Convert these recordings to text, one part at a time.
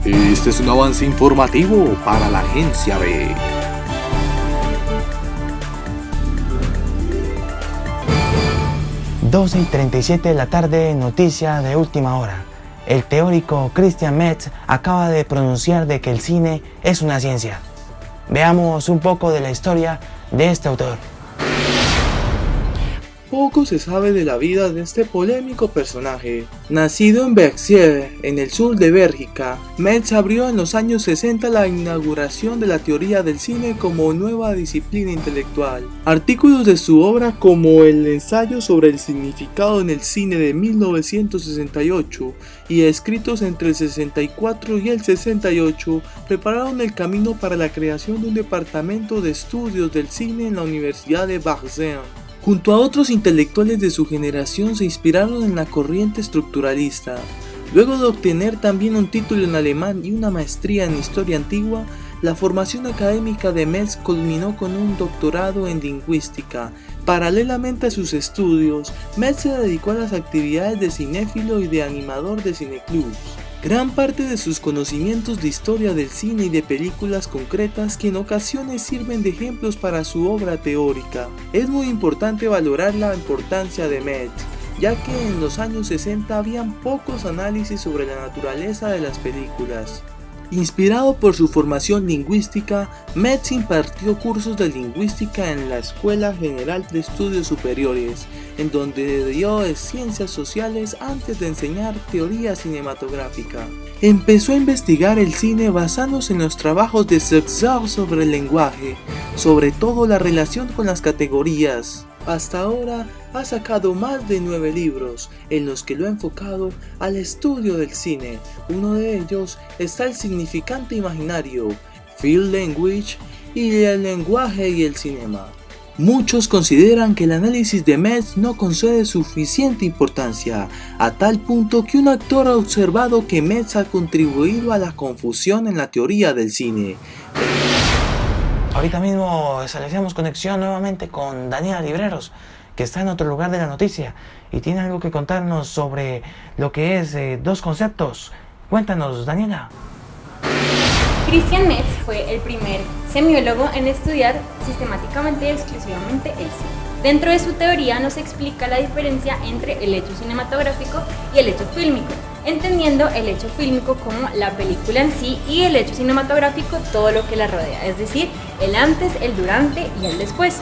Este es un avance informativo para la Agencia B. (12:37 de la tarde), noticia de última hora. El teórico Christian Metz acaba de pronunciar de que el cine es una ciencia. Veamos un poco de la historia de este autor. Poco se sabe de la vida de este polémico personaje. Nacido en Versailles, en el sur de Bélgica, Metz abrió en los años 60 la inauguración de la teoría del cine como nueva disciplina intelectual. Artículos de su obra como el ensayo sobre el significado en el cine de 1968 y escritos entre el 64 y el 68 prepararon el camino para la creación de un departamento de estudios del cine en la Universidad de Versailles. Junto a otros intelectuales de su generación se inspiraron en la corriente estructuralista. Luego de obtener también un título en alemán y una maestría en historia antigua, la formación académica de Metz culminó con un doctorado en lingüística. Paralelamente a sus estudios, Metz se dedicó a las actividades de cinéfilo y de animador de cineclubs. Gran parte de sus conocimientos de historia del cine y de películas concretas que en ocasiones sirven de ejemplos para su obra teórica. Es muy importante valorar la importancia de Metz, ya que en los años 60 habían pocos análisis sobre la naturaleza de las películas. Inspirado por su formación lingüística, Metz impartió cursos de lingüística en la Escuela General de Estudios Superiores, en donde dio ciencias sociales antes de enseñar teoría cinematográfica. Empezó a investigar el cine basándose en los trabajos de Saussure sobre el lenguaje, sobre todo la relación con las categorías. Hasta ahora ha sacado más de 9 libros en los que lo ha enfocado al estudio del cine. Uno de ellos está El significante imaginario, Field Language y El lenguaje y el cinema. Muchos consideran que el análisis de Metz no concede suficiente importancia, a tal punto que un actor ha observado que Metz ha contribuido a la confusión en la teoría del cine. Ahorita mismo establecemos conexión nuevamente con Daniela Libreros, que está en otro lugar de la noticia y tiene algo que contarnos sobre lo que es dos conceptos. Cuéntanos, Daniela. Christian Metz fue el primer semiólogo en estudiar sistemáticamente y exclusivamente el cine. Dentro de su teoría nos explica la diferencia entre el hecho cinematográfico y el hecho fílmico, entendiendo el hecho fílmico como la película en sí y el hecho cinematográfico todo lo que la rodea, es decir, el antes, el durante y el después.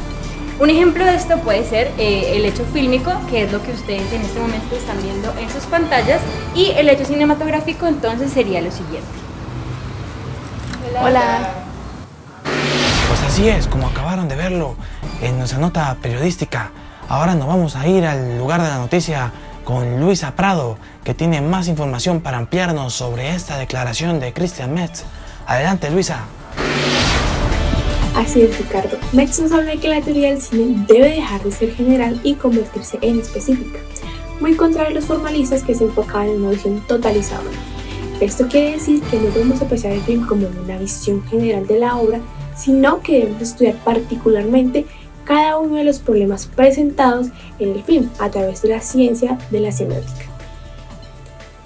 Un ejemplo de esto puede ser el hecho fílmico, que es lo que ustedes en este momento están viendo en sus pantallas, y el hecho cinematográfico entonces sería lo siguiente. Hola. Pues así es, como acabaron de verlo en nuestra nota periodística. Ahora nos vamos a ir al lugar de la noticia con Luisa Prado, que tiene más información para ampliarnos sobre esta declaración de Christian Metz. Adelante, Luisa. Así es, Ricardo. Metz nos habla de que la teoría del cine debe dejar de ser general y convertirse en específica, muy contrario a los formalistas que se enfocaban en una visión totalizadora. Esto quiere decir que no debemos apreciar el film como una visión general de la obra, sino que debemos estudiar particularmente cada uno de los problemas presentados en el film a través de la ciencia de la semiótica.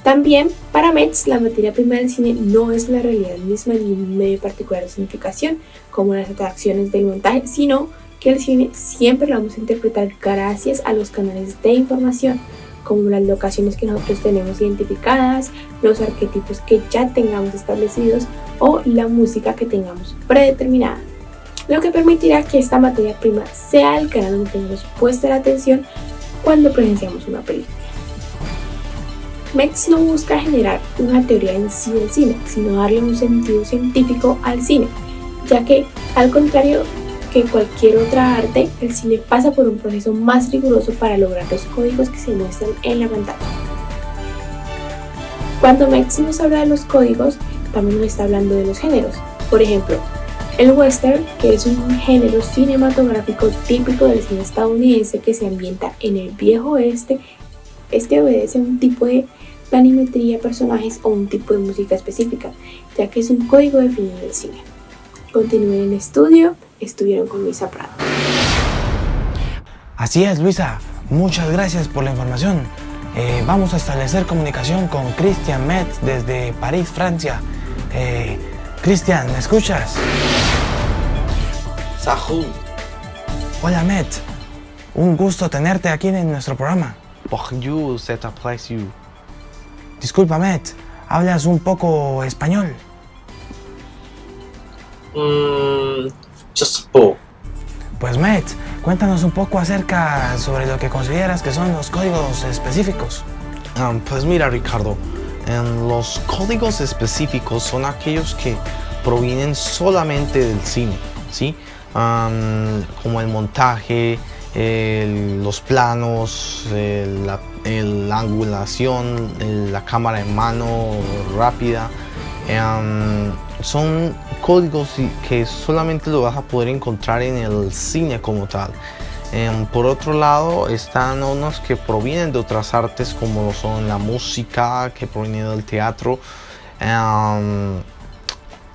También, para Metz, la materia prima del cine no es la realidad misma ni un medio particular de significación, como las atracciones del montaje, sino que el cine siempre lo vamos a interpretar gracias a los canales de información, como las locaciones que nosotros tenemos identificadas, los arquetipos que ya tengamos establecidos o la música que tengamos predeterminada, lo que permitirá que esta materia prima sea el canal donde tenemos puesta la atención cuando presenciamos una película. Metz no busca generar una teoría en sí del cine, sino darle un sentido científico al cine, ya que, al contrario que cualquier otra arte, el cine pasa por un proceso más riguroso para lograr los códigos que se muestran en la pantalla. Cuando Metz nos habla de los códigos, también nos está hablando de los géneros. Por ejemplo, el western, que es un género cinematográfico típico del cine estadounidense que se ambienta en el viejo oeste, obedece a un tipo de planimetría, personajes o un tipo de música específica, ya que es un código definido del cine. Continúen en el estudio, estuvieron con Luisa Prado. Así es, Luisa, muchas gracias por la información. Vamos a establecer comunicación con Christian Metz desde París, Francia. Cristian, ¿me escuchas? Sahun. Hola, Met. Un gusto tenerte aquí en nuestro programa. Bonjour, c'est un plaisir. Disculpa, Met, ¿hablas un poco español? Just po. Pues, Met, cuéntanos un poco acerca sobre lo que consideras que son los códigos específicos. Pues mira, Ricardo, los códigos específicos son aquellos que provienen solamente del cine, ¿sí? Como el montaje, los planos, la angulación, la cámara en mano rápida. Son códigos que solamente lo vas a poder encontrar en el cine como tal. Por otro lado, están unos que provienen de otras artes, como lo son la música, que proviene del teatro,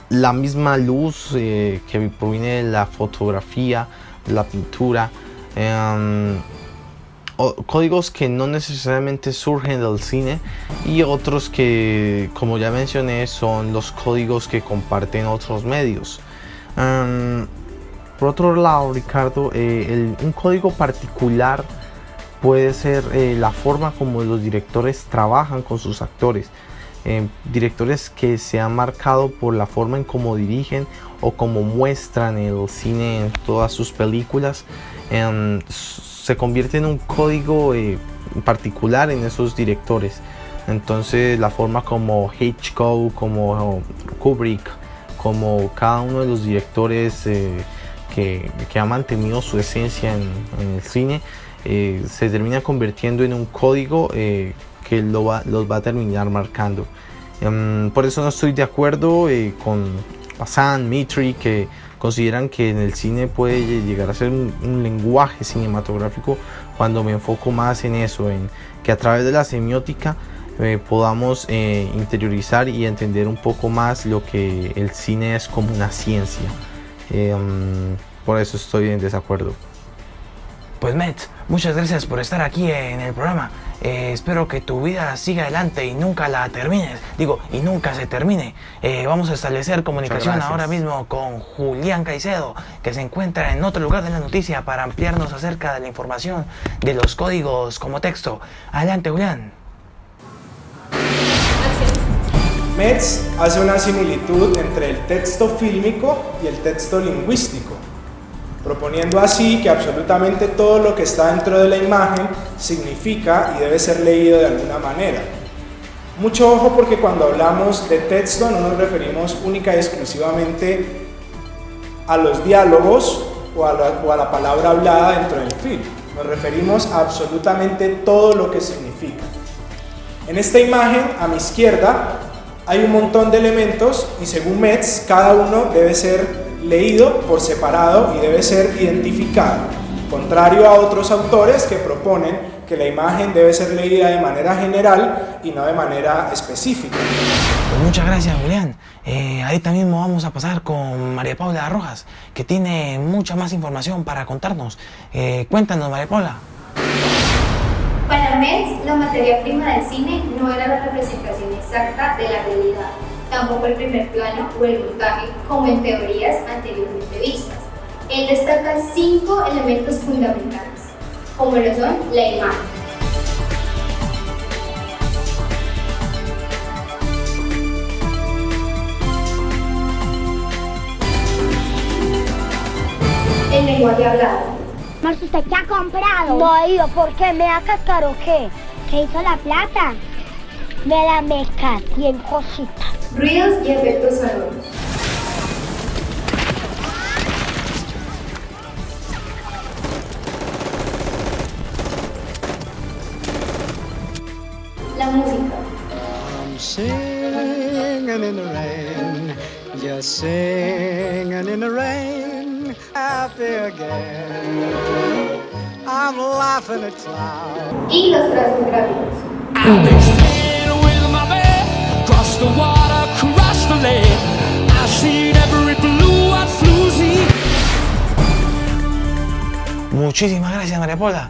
la misma luz que proviene de la fotografía, de la pintura, códigos que no necesariamente surgen del cine, y otros que, como ya mencioné, son los códigos que comparten otros medios. Por otro lado, Ricardo, un código particular puede ser la forma como los directores trabajan con sus actores. Directores que se han marcado por la forma en cómo dirigen o cómo muestran el cine en todas sus películas. Se convierte en un código particular en esos directores. Entonces, la forma como Hitchcock, como Kubrick, como cada uno de los directores que ha mantenido su esencia en el cine, se termina convirtiendo en un código que los va a terminar marcando. Por eso no estoy de acuerdo con Bazán, Mitri, que consideran que en el cine puede llegar a ser un lenguaje cinematográfico, cuando me enfoco más en eso, en que a través de la semiótica podamos interiorizar y entender un poco más lo que el cine es como una ciencia. Por eso estoy en desacuerdo. Pues, Met, muchas gracias por estar aquí en el programa. Espero que tu vida siga adelante y nunca la termines. Y nunca se termine. Vamos a establecer comunicación ahora mismo con Julián Caicedo, que se encuentra en otro lugar de la noticia, para ampliarnos acerca de la información de los códigos como texto. Adelante, Julián. Metz hace una similitud entre el texto fílmico y el texto lingüístico, proponiendo así que absolutamente todo lo que está dentro de la imagen significa y debe ser leído de alguna manera. Mucho ojo, porque cuando hablamos de texto no nos referimos única y exclusivamente a los diálogos o a la palabra hablada dentro del film. Nos referimos a absolutamente todo lo que significa. En esta imagen, a mi izquierda, hay un montón de elementos y, según Metz, cada uno debe ser leído por separado y debe ser identificado, contrario a otros autores que proponen que la imagen debe ser leída de manera general y no de manera específica. Pues muchas gracias, Julián. Ahorita mismo vamos a pasar con María Paula Rojas, que tiene mucha más información para contarnos. Cuéntanos, María Paula. Para Metz, la materia prima del cine no era la representación exacta de la realidad, tampoco el primer plano o el montaje, como en teorías anteriormente vistas. Él destaca 5 elementos fundamentales, como lo son la imagen, el lenguaje hablado. Marce, ¿usted qué ha comprado? No, yo, ¿por qué? ¿Me da cascar o qué? ¿Qué hizo la plata? Me la meca, bien cosita. Ruidos y efectos sonoros. La música. I'm singing in the rain, just singing in the rain, happy again. I'm laughing at clouds. Y los trazos gráficos. Muchísimas gracias, María Paula.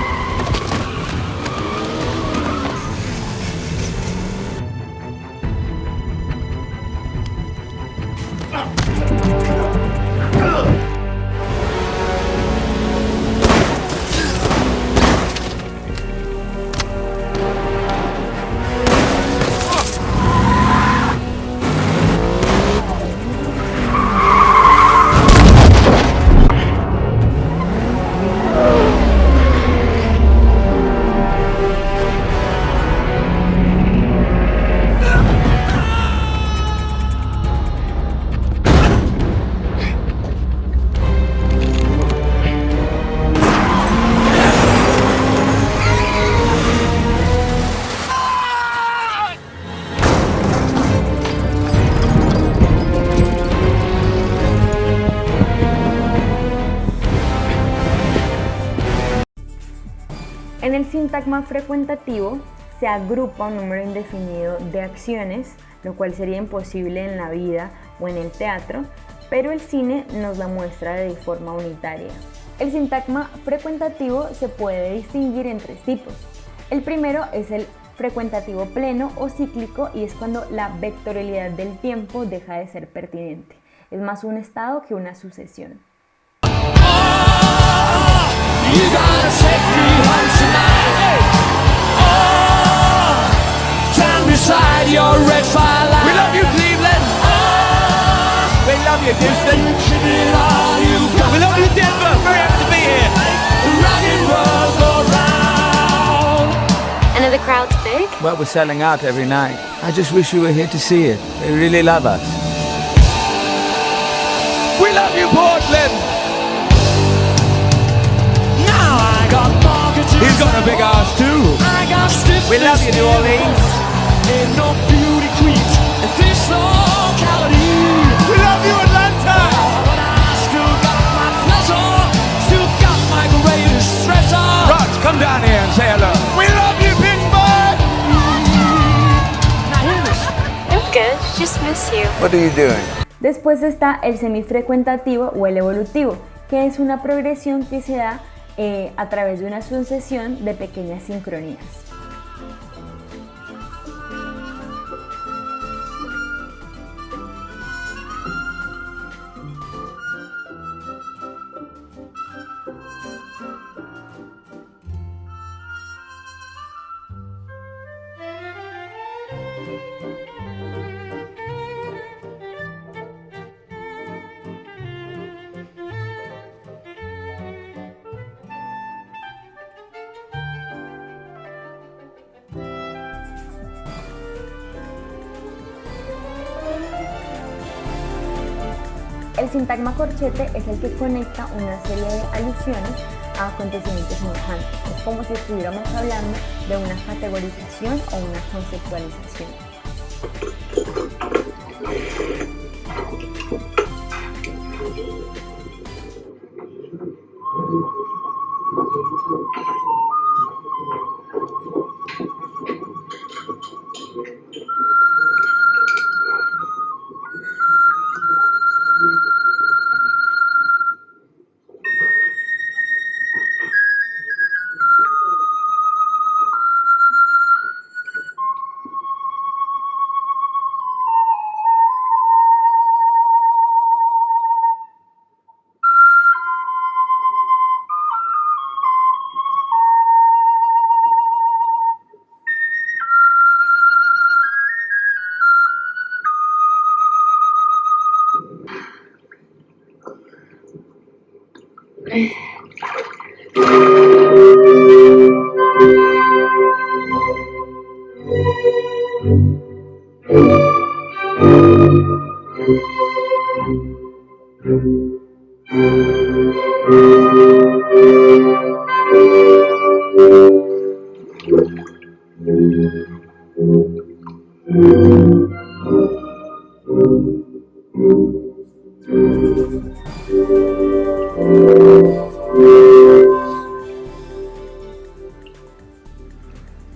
En el sintagma frecuentativo se agrupa un número indefinido de acciones, lo cual sería imposible en la vida o en el teatro, pero el cine nos la muestra de forma unitaria. El sintagma frecuentativo se puede distinguir en 3 tipos. El primero es el frecuentativo pleno o cíclico y es cuando la vectorialidad del tiempo deja de ser pertinente. Es más un estado que una sucesión. We love you, Cleveland. We love you, Houston. We love you, Denver. Very happy to be here. The rocket world go round. And are the crowds big? Well, we're selling out every night. I just wish you were here to see it. They really love us. We love you, Portland. Now I got mortgages. He's got a big ass too. I got stiff. We love you, New Orleans. Ain't no beauty queens in this locality. We love you, Atlanta. But I still got my pleasure, still got my greatest treasure. Raj, come down here and say hello. We love you, Pittsburgh. Now hear this. I'm good. Just miss you. What are you doing? Después está el semifrecuentativo o el evolutivo, que es una progresión que se da a través de una sucesión de pequeñas sincronías. El sintagma corchete es el que conecta una serie de alusiones a acontecimientos semejantes. Es como si estuviéramos hablando de una categorización o una conceptualización.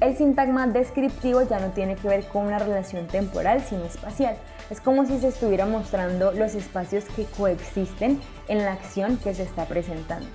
El sintagma descriptivo ya no tiene que ver con una relación temporal, sino espacial. Es como si se estuviera mostrando los espacios que coexisten en la acción que se está presentando.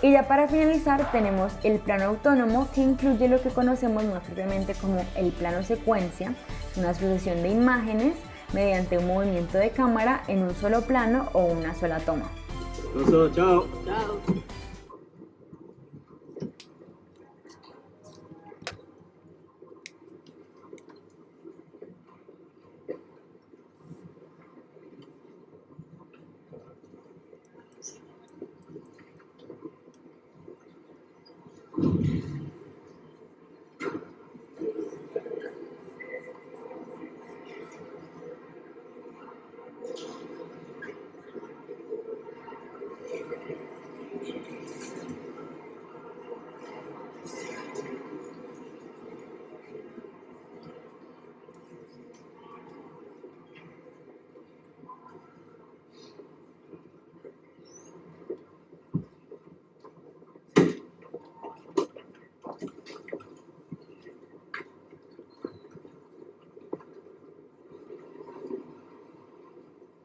Y ya para finalizar tenemos el plano autónomo, que incluye lo que conocemos más propiamente como el plano secuencia, una sucesión de imágenes mediante un movimiento de cámara en un solo plano o una sola toma. Chao. Chao.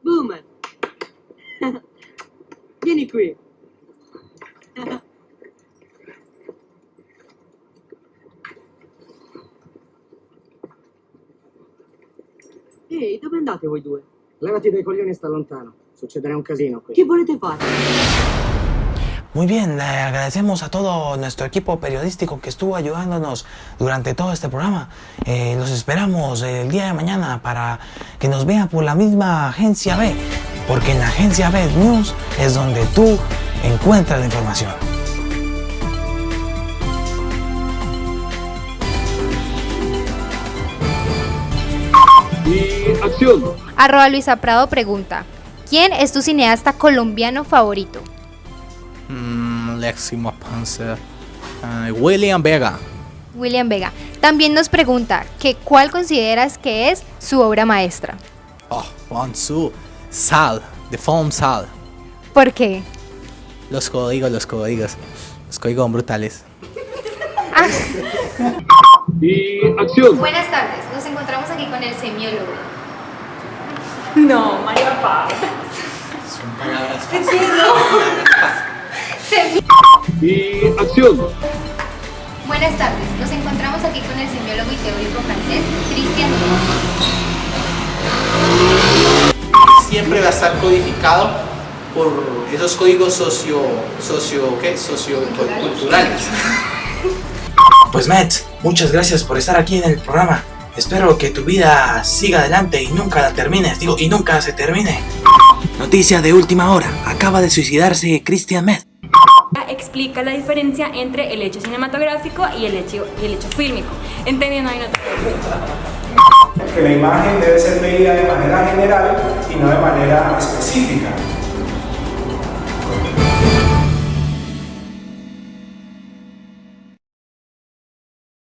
Boomer. Vieni qui. Ehi, dove andate voi due? Levati dai coglioni e sta lontano. Succederà un casino qui. Che volete fare? Muy bien, le agradecemos a todo nuestro equipo periodístico que estuvo ayudándonos durante todo este programa. Los esperamos el día de mañana para que nos vean por la misma Agencia B, porque en la Agencia B News es donde tú encuentras la información. Y acción. @Luisa Prado pregunta: ¿quién es tu cineasta colombiano favorito? Leximo Panzer. William Vega. William Vega. También nos pregunta que ¿cuál consideras que es su obra maestra? Sal, de Film Sal. ¿Por qué? Los códigos son brutales. Y acción. Buenas tardes, nos encontramos aquí con el semiólogo. No, María Paz. Son palabras Y acción. Buenas tardes, nos encontramos aquí con el semiólogo y teórico francés Christian Metz. Siempre va a estar codificado por esos códigos socioculturales. Pues Metz, muchas gracias por estar aquí en el programa. Espero que tu vida siga adelante y nunca la termines, y nunca se termine. Noticia de última hora, acaba de suicidarse Christian Metz. Explica la diferencia entre el hecho cinematográfico y el hecho fílmico, entendiendo ahí Que la imagen debe ser leída de manera general y no de manera específica.